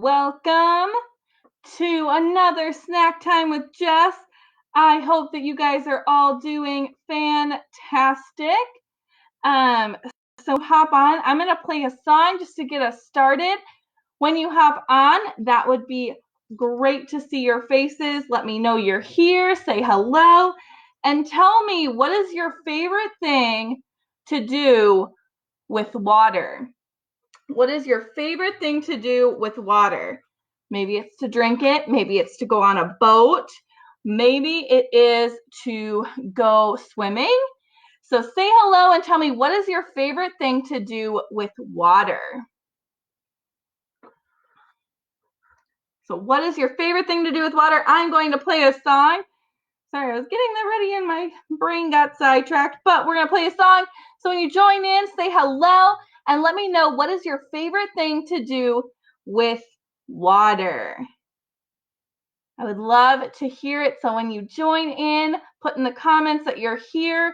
Welcome to another snack time with Jess. I hope that you guys are all doing fantastic. So hop on. I'm going to play a song just to get us started. When you hop on, that would be great to see your faces. Let me know you're here. Say hello. And tell me, what is your favorite thing to do with water? What is your favorite thing to do with water? Maybe it's to drink it. Maybe it's to go on a boat. Maybe it is to go swimming. So say hello and tell me, what is your favorite thing to do with water? So what is your favorite thing to do with water? I'm going to play a song. Sorry, I was getting that ready and my brain got sidetracked, but we're going to play a song. So when you join in, say hello and let me know, what is your favorite thing to do with water? I would love to hear it. So when you join in, put in the comments that you're here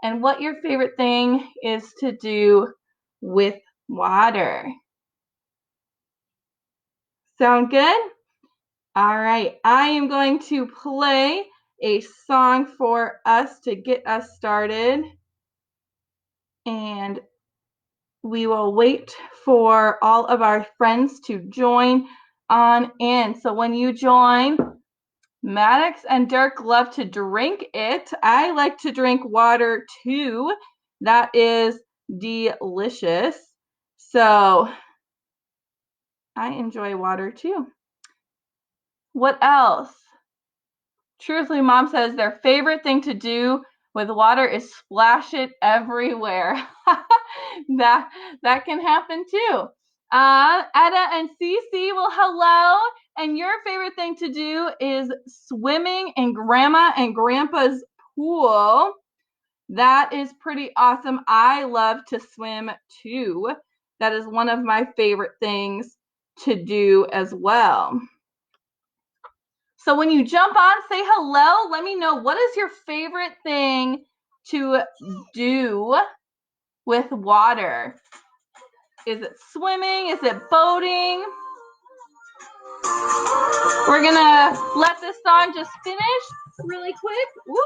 and what your favorite thing is to do with water. Sound good? All right, I am going to play a song for us to get us started. And we will wait for all of our friends to join on in. So when you join, Maddox and Dirk love to drink it. I like to drink water too. That is delicious. So I enjoy water too. What else? Truthfully, Mom says their favorite thing to do with water is splash it everywhere. that can happen too. Etta and Cece, well, hello. And your favorite thing to do is swimming in Grandma and Grandpa's pool. That is pretty awesome. I love to swim too. That is one of my favorite things to do as well. So when you jump on, say hello. Let me know, what is your favorite thing to do with water? Is it swimming? Is it boating? We're gonna let this song just finish really quick. Whoop,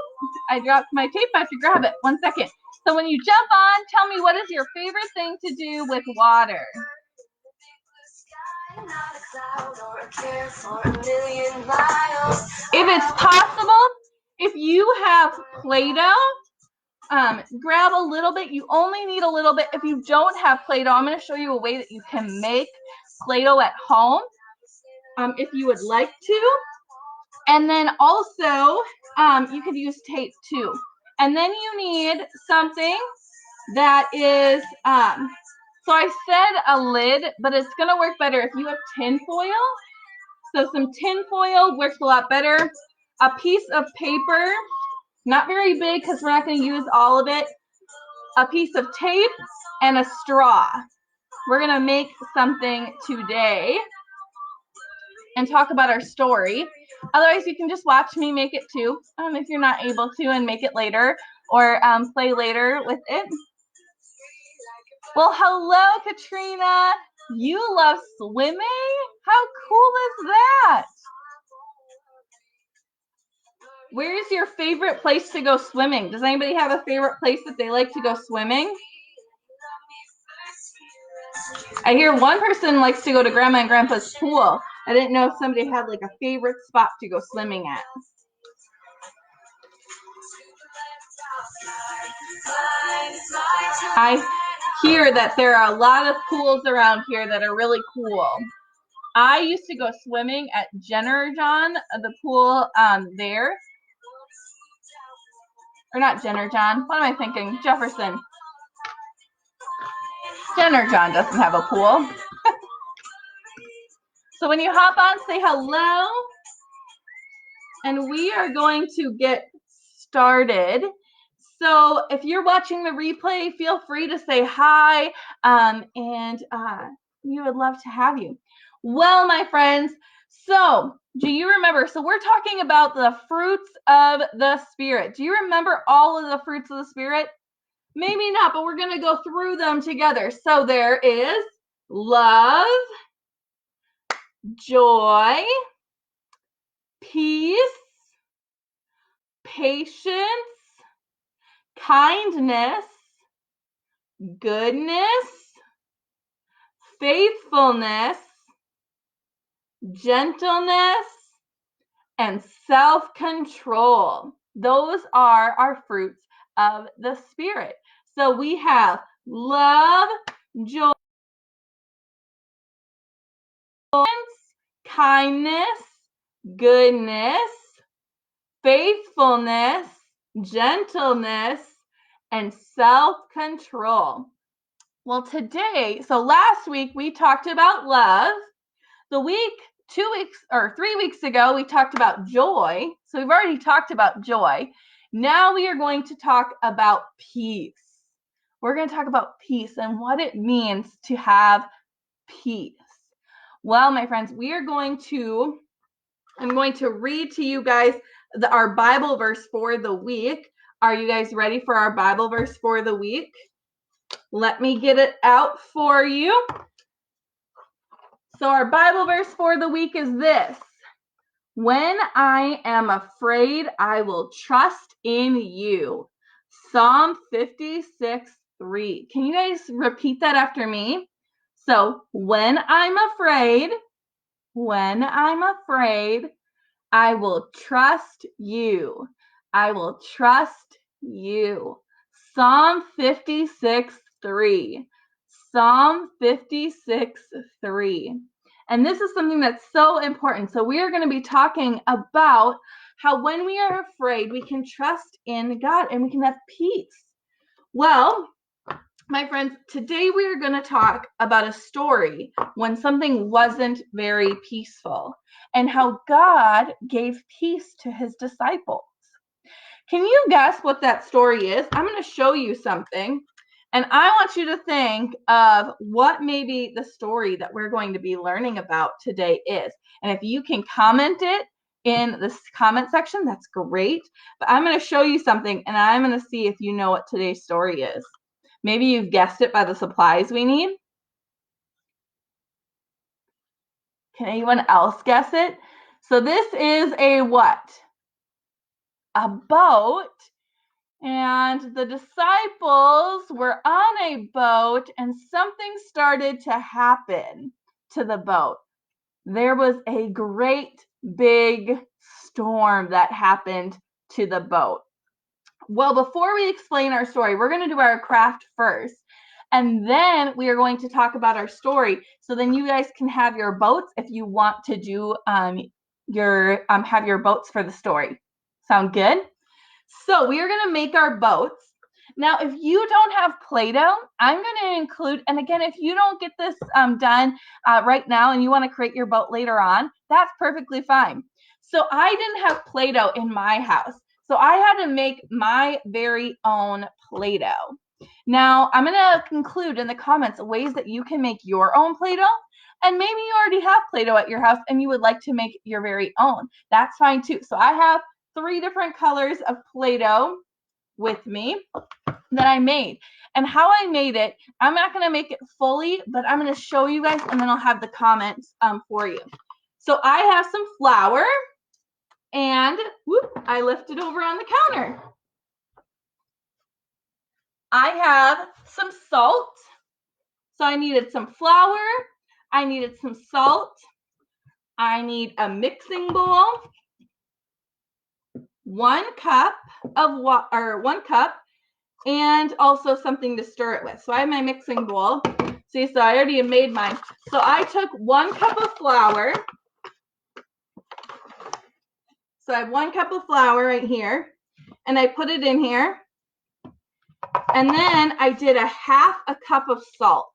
I dropped my tape. I have to grab it. 1 second. So when you jump on, tell me, what is your favorite thing to do with water? If it's possible, if you have Play-Doh, grab a little bit. You only need a little bit. If you don't have Play-Doh, I'm going to show you a way that you can make Play-Doh at home, if you would like to. And then also, you could use tape too. And then you need something that is, so I said a lid, but it's going to work better if you have tinfoil. So some tinfoil works a lot better. A piece of paper, not very big because we're not going to use all of it. A piece of tape and a straw. We're going to make something today and talk about our story. Otherwise, you can just watch me make it too, if you're not able to, and make it later or play later with it. Well, hello, Katrina. You love swimming? How cool is that? Where's your favorite place to go swimming? Does anybody have a favorite place that they like to go swimming? I hear one person likes to go to Grandma and Grandpa's pool. I didn't know if somebody had like a favorite spot to go swimming at. I hear that there are a lot of pools around here that are really cool. I used to go swimming at Jenner John, the pool there. Or not Jenner John. What am I thinking? Jefferson. Jenner John doesn't have a pool. So when you hop on, say hello. And we are going to get started. So if you're watching the replay, feel free to say hi, and we would love to have you. Well, my friends, so do you remember? So we're talking about the fruits of the Spirit. Do you remember all of the fruits of the Spirit? Maybe not, but we're going to go through them together. So there is love, joy, peace, patience, kindness, goodness, faithfulness, gentleness, and self-control. Those are our fruits of the Spirit. So we have love, joy, kindness, goodness, faithfulness, gentleness, and self-control. Well, today, so last week we talked about love. The week, 2 weeks or 3 weeks ago, we talked about joy. So we've already talked about joy. Now we are going to talk about peace. We're going to talk about peace and what it means to have peace. Well, my friends, I'm going to read to you guys our Bible verse for the week. Are you guys ready for our Bible verse for the week? Let me get it out for you. So our Bible verse for the week is this: when I am afraid, I will trust in you. Psalm 56:3. Can you guys repeat that after me? So when I'm afraid, I will trust you. I will trust you. Psalm 56:3. Psalm 56:3. And this is something that's so important. So we are going to be talking about how when we are afraid, we can trust in God and we can have peace. Well, my friends, today we are going to talk about a story when something wasn't very peaceful and how God gave peace to his disciples. Can you guess what that story is? I'm going to show you something, and I want you to think of what maybe the story that we're going to be learning about today is. And if you can comment it in the comment section, that's great. But I'm going to show you something, and I'm going to see if you know what today's story is. Maybe you've guessed it by the supplies we need. Can anyone else guess it? So this is a what? A boat. And the disciples were on a boat and something started to happen to the boat. There was a great big storm that happened to the boat. Well, before we explain our story, we're going to do our craft first. And then we are going to talk about our story. So then you guys can have your boats if you want to do have your boats for the story. Sound good? So we are going to make our boats. Now, if you don't have Play-Doh, I'm going to include, and again, if you don't get this done right now and you want to create your boat later on, that's perfectly fine. So I didn't have Play-Doh in my house. So I had to make my very own Play-Doh. Now, I'm going to include in the comments ways that you can make your own Play-Doh. And maybe you already have Play-Doh at your house and you would like to make your very own. That's fine too. So I have 3 different colors of Play-Doh with me that I made. And how I made it, I'm not going to make it fully, but I'm going to show you guys and then I'll have the comments for you. So I have some flour and I lift it over on the counter. I have some salt. So I needed some flour. I needed some salt. I need a mixing bowl. 1 cup of water, 1 cup, and also something to stir it with. So I have my mixing bowl. See, so I already made mine. So I took 1 cup of flour. So I have 1 cup of flour right here, and I put it in here. And then I did a 1/2 cup of salt.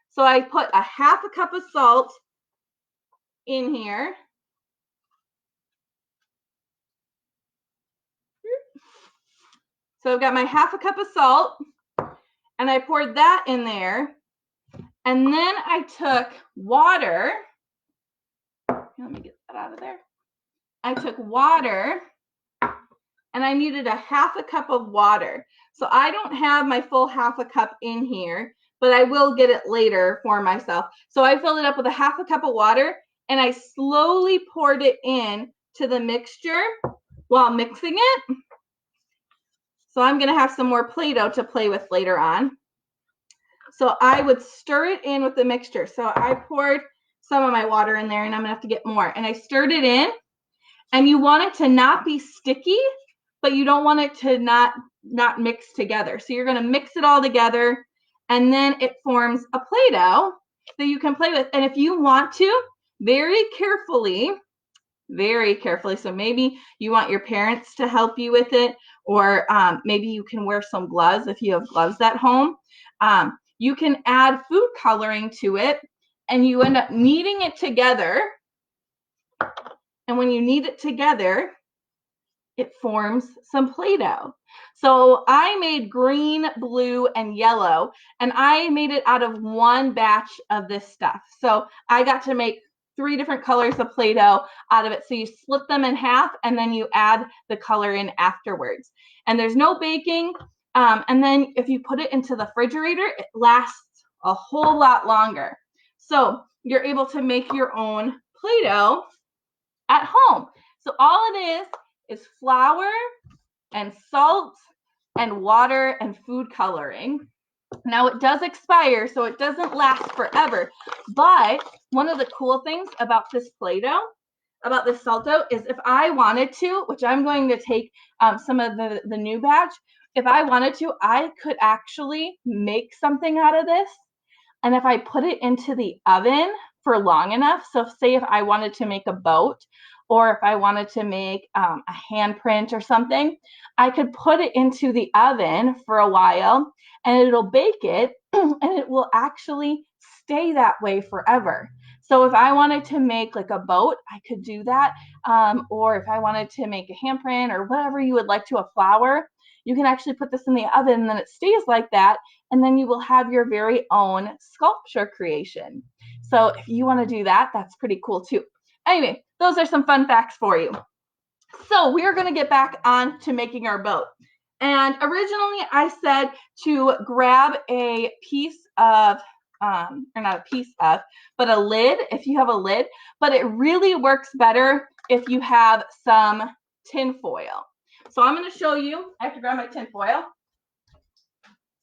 So I put a 1/2 cup of salt in here. So I've got my 1/2 cup of salt, and I poured that in there. And then I took water. Let me get that out of there. I took water, and I needed a 1/2 cup of water. So I don't have my full 1/2 cup in here, but I will get it later for myself. So I filled it up with a 1/2 cup of water, and I slowly poured it in to the mixture while mixing it. So I'm going to have some more Play-Doh to play with later on. So I would stir it in with the mixture. So I poured some of my water in there, and I'm going to have to get more. And I stirred it in, and you want it to not be sticky, but you don't want it to not mix together. So you're going to mix it all together, and then it forms a Play-Doh that you can play with. And if you want to, very carefully, so maybe you want your parents to help you with it, or maybe you can wear some gloves if you have gloves at home. You can add food coloring to it, and you end up kneading it together. And when you knead it together, it forms some Play-Doh. So I made green, blue, and yellow, and I made it out of one batch of this stuff. So I got to make 3 different colors of Play-Doh out of it. So you split them in half, and then you add the color in afterwards. And there's no baking. And then if you put it into the refrigerator, it lasts a whole lot longer. So you're able to make your own Play-Doh at home. So all it is flour and salt and water and food coloring. Now it does expire, so it doesn't last forever. But one of the cool things about this Play-Doh, about this Salto, is if I wanted to, which I'm going to take some of the new batch, if I wanted to, I could actually make something out of this. And if I put it into the oven for long enough, so say if I wanted to make a boat, or if I wanted to make a handprint or something, I could put it into the oven for a while, and it'll bake it, and it will actually stay that way forever. So if I wanted to make like a boat, I could do that. Or if I wanted to make a handprint or whatever you would like to, a flower, you can actually put this in the oven, and then it stays like that, and then you will have your very own sculpture creation. So if you want to do that, that's pretty cool too. Anyway, those are some fun facts for you. So we're going to get back on to making our boat. And originally I said to grab a piece of, or not a piece of, but a lid, if you have a lid, but it really works better if you have some tin foil. So I'm going to show you. I have to grab my tin foil.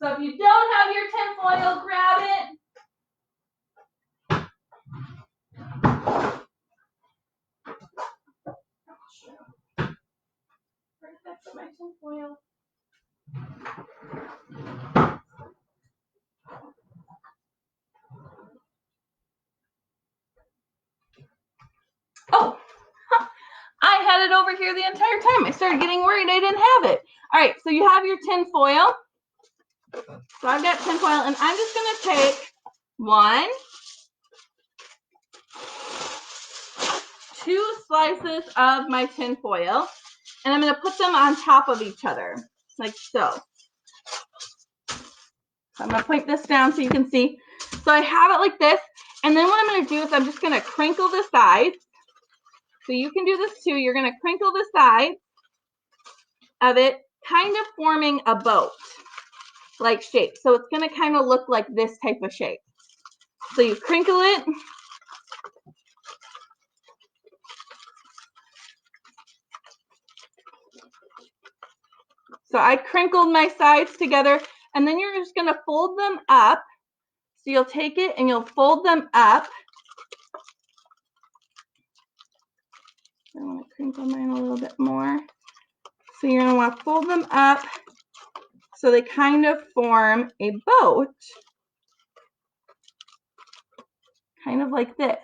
So if you don't have your tin foil, grab it. Where's my tin foil? Oh, I had it over here the entire time. I started getting worried I didn't have it. All right, so you have your tin foil. So I've got tin foil, and I'm just going to take 1, 2 slices of my tin foil, and I'm going to put them on top of each other, like so. So I'm going to point this down so you can see. So I have it like this, and then what I'm going to do is I'm just going to crinkle the sides. So you can do this too. You're going to crinkle the sides of it, kind of forming a boat-like shape. So it's going to kind of look like this type of shape. So you crinkle it. So I crinkled my sides together, and then you're just going to fold them up. So you'll take it and you'll fold them up. I want to crinkle mine a little bit more. So you're going to want to fold them up so they kind of form a boat, kind of like this.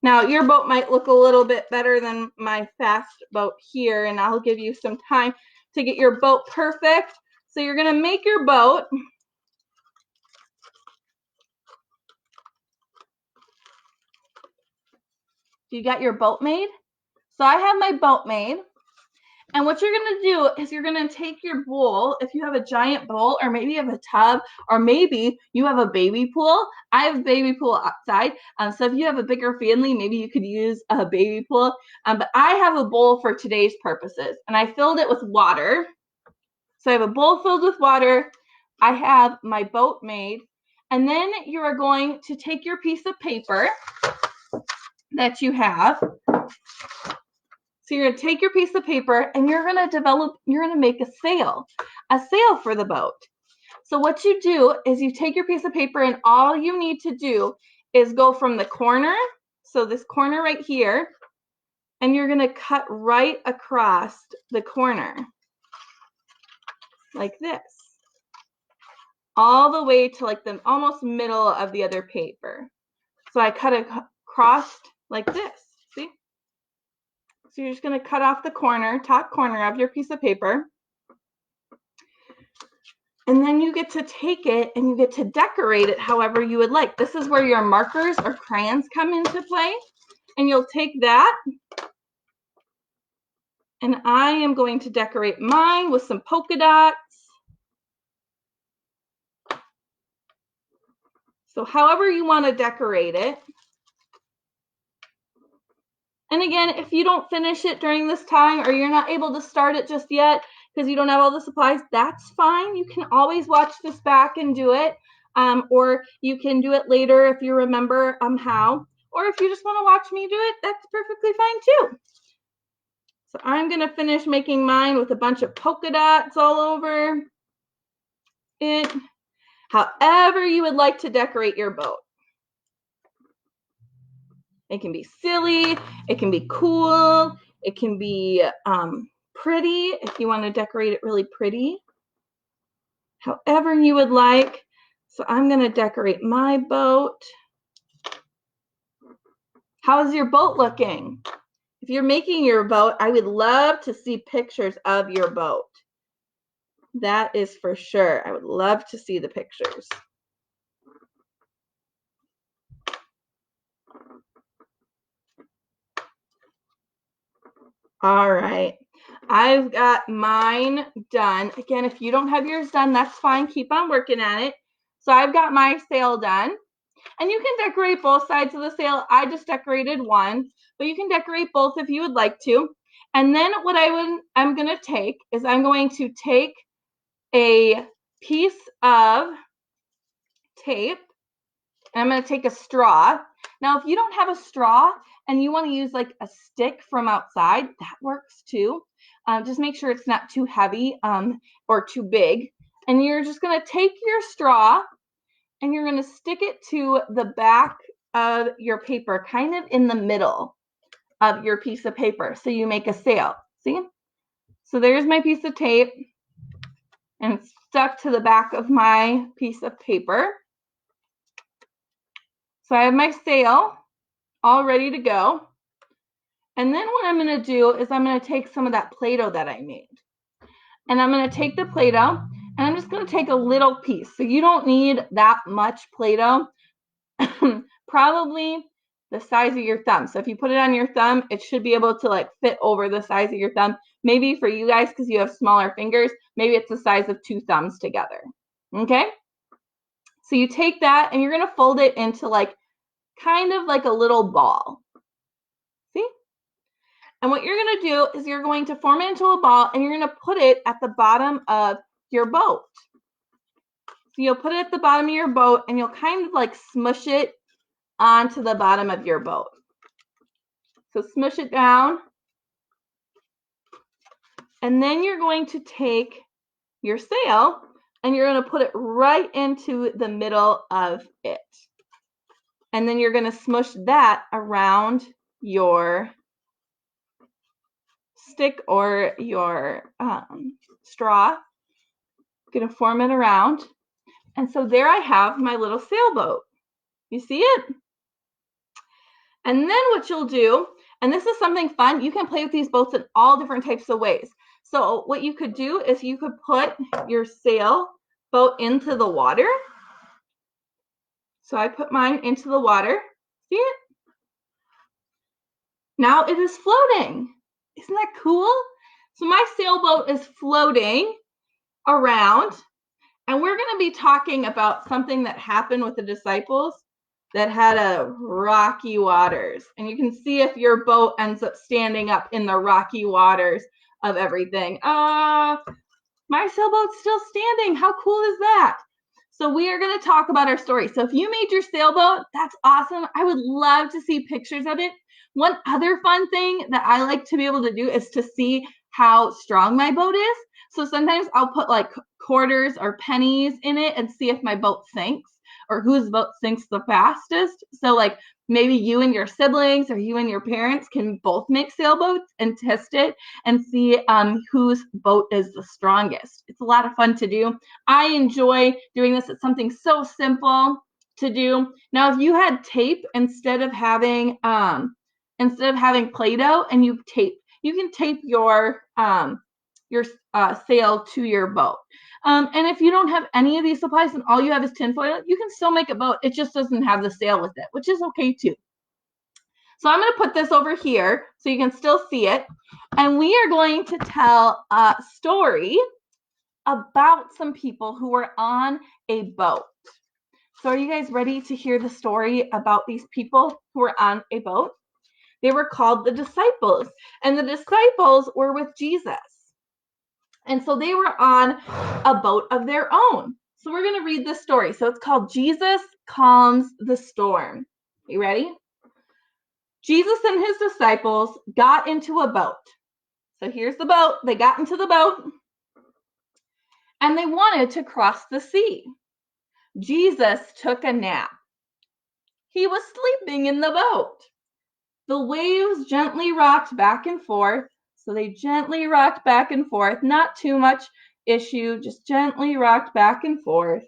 Now, your boat might look a little bit better than my fast boat here, and I'll give you some time to get your boat perfect. So you're going to make your boat. You got your boat made? So I have my boat made. And what you're going to do is you're going to take your bowl, if you have a giant bowl, or maybe you have a tub, or maybe you have a baby pool. I have a baby pool outside. So if you have a bigger family, maybe you could use a baby pool. But I have a bowl for today's purposes, and I filled it with water. So I have a bowl filled with water. I have my boat made. And then you are going to take your piece of paper, that you have. So you're going to take your piece of paper and you're going to make a sail for the boat. So what you do is you take your piece of paper and all you need to do is go from the corner, so this corner right here, and you're going to cut right across the corner like this, all the way to like the almost middle of the other paper. So I cut it across like this, see? So you're just going to cut off the corner, top corner of your piece of paper. And then you get to take it and you get to decorate it however you would like. This is where your markers or crayons come into play. And you'll take that. And I am going to decorate mine with some polka dots. So however you want to decorate it. And again, if you don't finish it during this time or you're not able to start it just yet because you don't have all the supplies, that's fine. You can always watch this back and do it. Or you can do it later if you remember how. Or if you just want to watch me do it, that's perfectly fine too. So I'm going to finish making mine with a bunch of polka dots all over it. However you would like to decorate your boat. It can be silly, it can be cool, it can be pretty if you want to decorate it really pretty. However you would like. So I'm going to decorate my boat. How's your boat looking? If you're making your boat, I would love to see pictures of your boat. That is for sure. I would love to see the pictures. All right. I've got mine done. Again, if you don't have yours done, that's fine. Keep on working at it. So I've got my sail done. And you can decorate both sides of the sail. I just decorated one, but you can decorate both if you would like to. And then what I'm going to take is I'm going to take a piece of tape. And I'm going to take a straw. Now, if you don't have a straw and you want to use like a stick from outside, that works too. Just make sure it's not too heavy or too big. And you're just going to take your straw and you're going to stick it to the back of your paper, kind of in the middle of your piece of paper. So you make a sail. See? So there's my piece of tape and it's stuck to the back of my piece of paper. So I have my sail all ready to go. And then what I'm going to do is I'm going to take some of that Play-Doh that I made. And I'm going to take the Play-Doh and I'm just going to take a little piece. So you don't need that much Play-Doh. Probably the size of your thumb. So if you put it on your thumb, it should be able to like fit over the size of your thumb. Maybe for you guys, because you have smaller fingers, maybe it's the size of 2 thumbs together. Okay? So you take that and you're going to fold it into like kind of like a little ball. See? And what you're going to do is you're going to form it into a ball and you're going to put it at the bottom of your boat. So you'll put it at the bottom of your boat and you'll kind of like smush it onto the bottom of your boat. So smush it down. And then you're going to take your sail and you're going to put it right into the middle of it. And then you're going to smush that around your stick or your straw. Going to form it around. And so there I have my little sailboat. You see it? And then what you'll do, and this is something fun, you can play with these boats in all different types of ways. So what you could do is you could put your sailboat into the water. So I put mine into the water. See it? Now it is floating. Isn't that cool? So my sailboat is floating around, and we're going to be talking about something that happened with the disciples that had a rocky waters. And you can see if your boat ends up standing up in the rocky waters of everything. My sailboat's still standing. How cool is that? So we are going to talk about our story. So if you made your sailboat, that's awesome. I would love to see pictures of it. One other fun thing that I like to be able to do is to see how strong my boat is. So sometimes I'll put like quarters or pennies in it and see if my boat sinks or whose boat sinks the fastest. So like maybe you and your siblings or you and your parents can both make sailboats and test it and see whose boat is the strongest. It's a lot of fun to do. I enjoy doing this. It's something so simple to do. Now, if you had tape instead of having Play-Doh and you can tape your sail to your boat. And if you don't have any of these supplies and all you have is tinfoil, you can still make a boat. It just doesn't have the sail with it, which is okay too. So I'm going to put this over here so you can still see it. And we are going to tell a story about some people who were on a boat. So are you guys ready to hear the story about these people who were on a boat? They were called the disciples, and the disciples were with Jesus. And so they were on a boat of their own. So we're going to read this story. So it's called Jesus Calms the Storm. You ready? Jesus and his disciples got into a boat. So here's the boat. They got into the boat and they wanted to cross the sea. Jesus took a nap. He was sleeping in the boat. The waves gently rocked back and forth. So they gently rocked back and forth. Not too much issue, just gently rocked back and forth.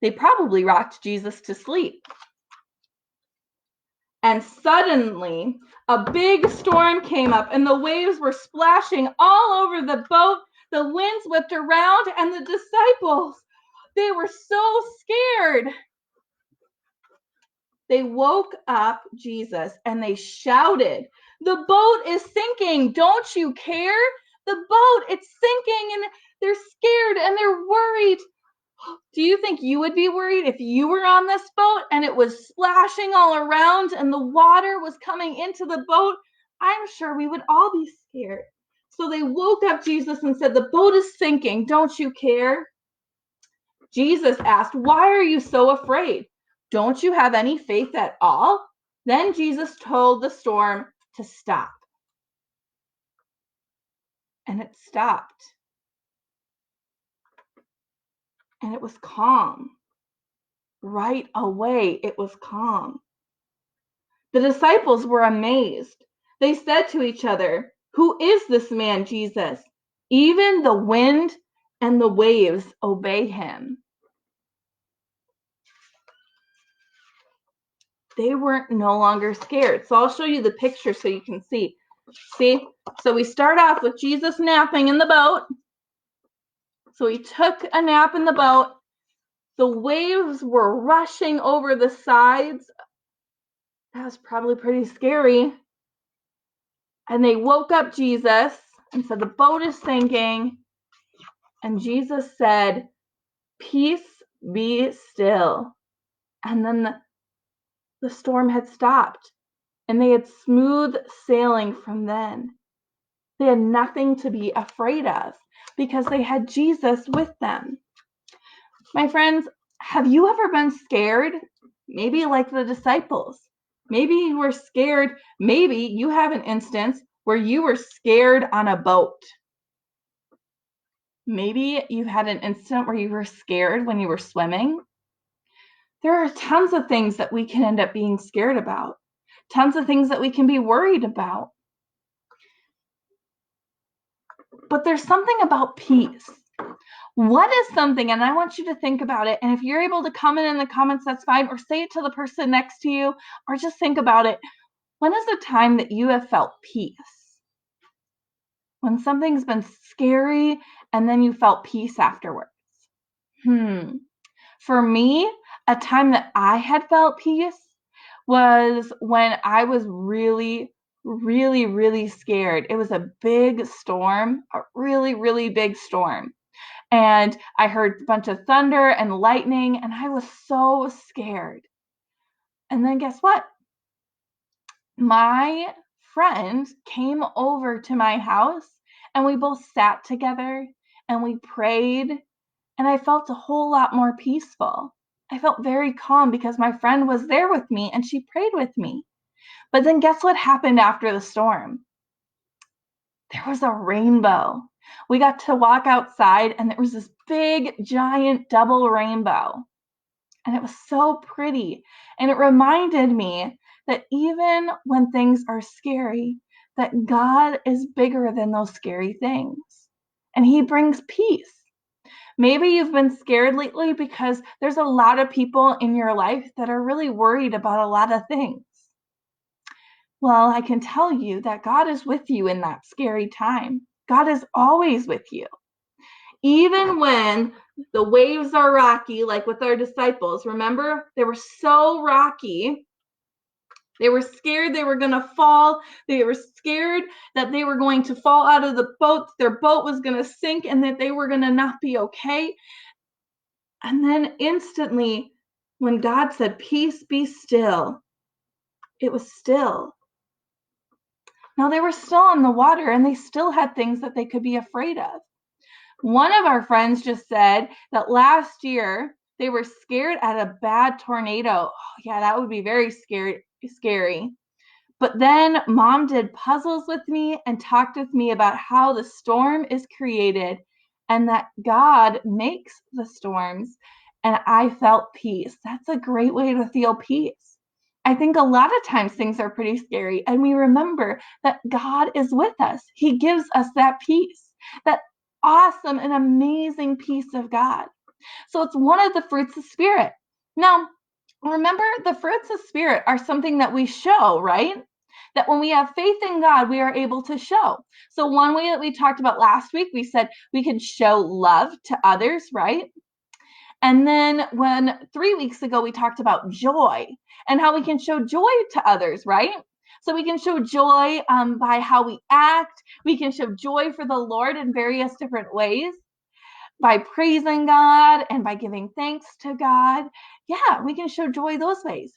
They probably rocked Jesus to sleep. And suddenly, a big storm came up and the waves were splashing all over the boat. The winds whipped around and the disciples, they were so scared. They woke up Jesus and they shouted, "The boat is sinking. Don't you care? The boat, it's sinking," and they're scared and they're worried. Do you think you would be worried if you were on this boat and it was splashing all around and the water was coming into the boat? I'm sure we would all be scared. So they woke up Jesus and said, "The boat is sinking. Don't you care?" Jesus asked, "Why are you so afraid? Don't you have any faith at all?" Then Jesus told the storm to stop. And it stopped. And it was calm. Right away, it was calm. The disciples were amazed. They said to each other, "Who is this man, Jesus? Even the wind and the waves obey him." They weren't no longer scared. So I'll show you the picture so you can see. See? So we start off with Jesus napping in the boat. So he took a nap in the boat. The waves were rushing over the sides. That was probably pretty scary. And they woke up Jesus and said, "The boat is sinking." And Jesus said, "Peace, be still." And then the storm had stopped. And they had smooth sailing from then. They had nothing to be afraid of because they had Jesus with them. My friends, have you ever been scared? Maybe like the disciples. Maybe you were scared. Maybe you have an instance where you were scared on a boat. Maybe you had an instant where you were scared when you were swimming. There are tons of things that we can end up being scared about. Tons of things that we can be worried about. But there's something about peace. What is something, and I want you to think about it, and if you're able to comment in the comments, that's fine, or say it to the person next to you, or just think about it. When is the time that you have felt peace? When something's been scary and then you felt peace afterwards. For me, a time that I had felt peace was when I was really, really, really scared. It was a big storm, a really, really big storm. And I heard a bunch of thunder and lightning, and I was so scared. And then guess what? My friend came over to my house, and we both sat together, and we prayed, and I felt a whole lot more peaceful. I felt very calm because my friend was there with me, and she prayed with me. But then guess what happened after the storm? There was a rainbow. We got to walk outside and there was this big, giant double rainbow. And it was so pretty. And it reminded me that even when things are scary, that God is bigger than those scary things. And he brings peace. Maybe you've been scared lately because there's a lot of people in your life that are really worried about a lot of things. Well, I can tell you that God is with you in that scary time. God is always with you. Even when the waves are rocky, like with our disciples, remember, they were so rocky. They were scared they were going to fall. They were scared that they were going to fall out of the boat. Their boat was going to sink and that they were going to not be okay. And then instantly, when God said, "Peace, be still," it was still. Now, they were still in the water and they still had things that they could be afraid of. One of our friends just said that last year they were scared at a bad tornado. Oh, yeah, that would be very scary. But then Mom did puzzles with me and talked with me about how the storm is created and that God makes the storms. And I felt peace. That's a great way to feel peace. I think a lot of times things are pretty scary and we remember that God is with us. He gives us that peace, that awesome and amazing peace of God. So it's one of the fruits of Spirit. Now, remember, the fruits of Spirit are something that we show, right? That when we have faith in God, we are able to show. So one way that we talked about last week, we said we can show love to others, right? And then 3 weeks ago, we talked about joy and how we can show joy to others, right? So we can show joy by how we act. We can show joy for the Lord in various different ways, by praising God and by giving thanks to God. Yeah, we can show joy those ways.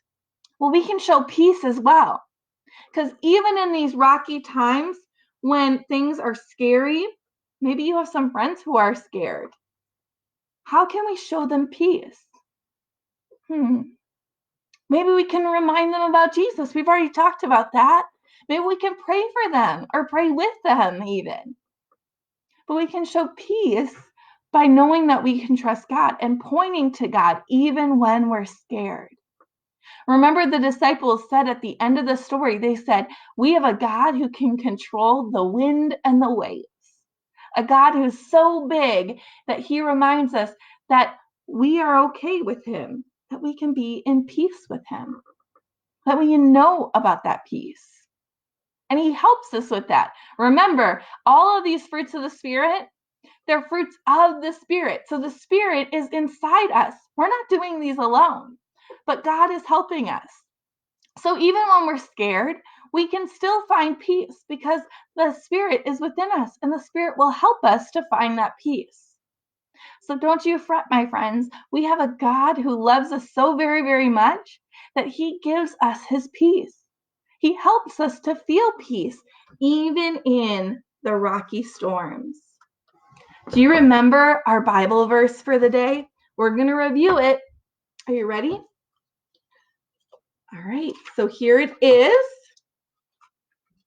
Well, we can show peace as well. Because even in these rocky times when things are scary, maybe you have some friends who are scared. How can we show them peace? Maybe we can remind them about Jesus. We've already talked about that. Maybe we can pray for them or pray with them even. But we can show peace by knowing that we can trust God and pointing to God even when we're scared. Remember, the disciples said at the end of the story, they said, "We have a God who can control the wind and the waves." A God who's so big that he reminds us that we are okay with him, that we can be in peace with him, that we know about that peace. And he helps us with that. Remember, all of these fruits of the Spirit, they're fruits of the Spirit. So the Spirit is inside us. We're not doing these alone, but God is helping us. So even when we're scared, we can still find peace because the Spirit is within us and the Spirit will help us to find that peace. So don't you fret, my friends. We have a God who loves us so very, very much that he gives us his peace. He helps us to feel peace even in the rocky storms. Do you remember our Bible verse for the day? We're going to review it. Are you ready? All right, so here it is.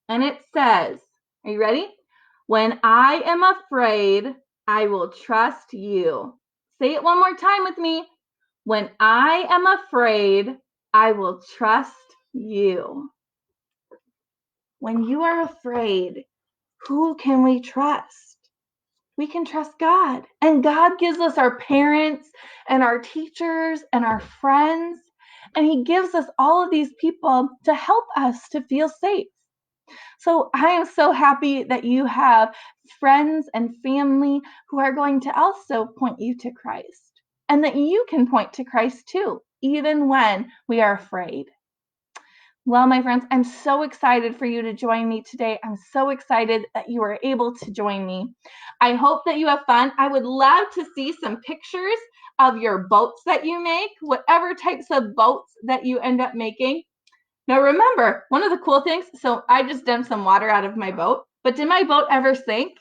And it says, are you ready? "When I am afraid, I will trust you." Say it one more time with me. "When I am afraid, I will trust you." When you are afraid, who can we trust? We can trust God. And God gives us our parents and our teachers and our friends. And he gives us all of these people to help us to feel safe. So I am so happy that you have friends and family who are going to also point you to Christ, and that you can point to Christ too, even when we are afraid. Well, my friends, I'm so excited for you to join me today. I'm so excited that you are able to join me. I hope that you have fun. I would love to see some pictures of your boats that you make, whatever types of boats that you end up making. Now remember, one of the cool things, so I just dumped some water out of my boat, but did my boat ever sink?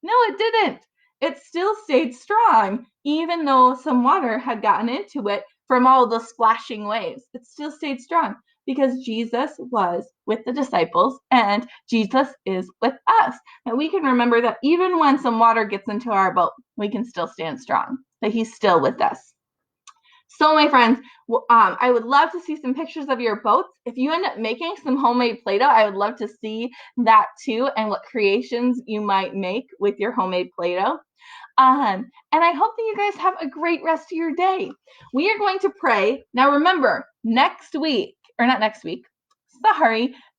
No, it didn't. It still stayed strong, even though some water had gotten into it from all the splashing waves. It still stayed strong. because Jesus was with the disciples and Jesus is with us. And we can remember that even when some water gets into our boat, we can still stand strong, that he's still with us. So my friends, I would love to see some pictures of your boats. If you end up making some homemade Play-Doh, I would love to see that too, and what creations you might make with your homemade Play-Doh. And I hope that you guys have a great rest of your day. We are going to pray. Now remember,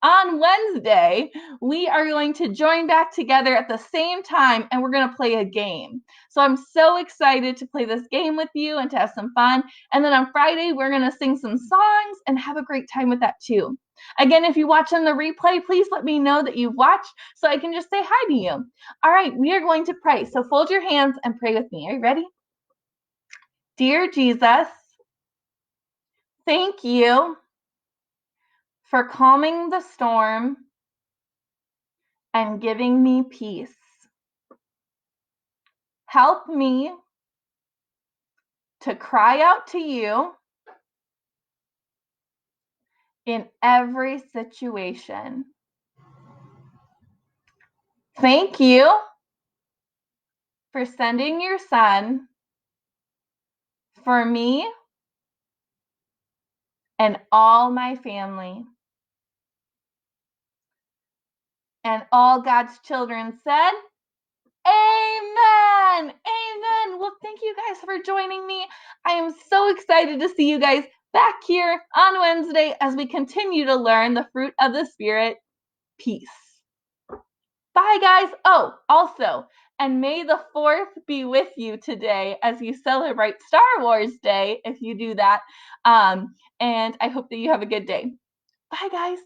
on Wednesday, we are going to join back together at the same time, and we're going to play a game. So I'm so excited to play this game with you and to have some fun. And then on Friday, we're going to sing some songs and have a great time with that too. Again, if you watch on the replay, please let me know that you've watched so I can just say hi to you. All right, we are going to pray. So fold your hands and pray with me. Are you ready? Dear Jesus, thank you for calming the storm and giving me peace. Help me to cry out to you in every situation. Thank you for sending your son for me and all my family. And all God's children said, Amen. Amen. Well, thank you guys for joining me. I am so excited to see you guys back here on Wednesday as we continue to learn the fruit of the Spirit, peace. Bye, guys. Oh, also, and may the 4th be with you today as you celebrate Star Wars Day, if you do that. And I hope that you have a good day. Bye, guys.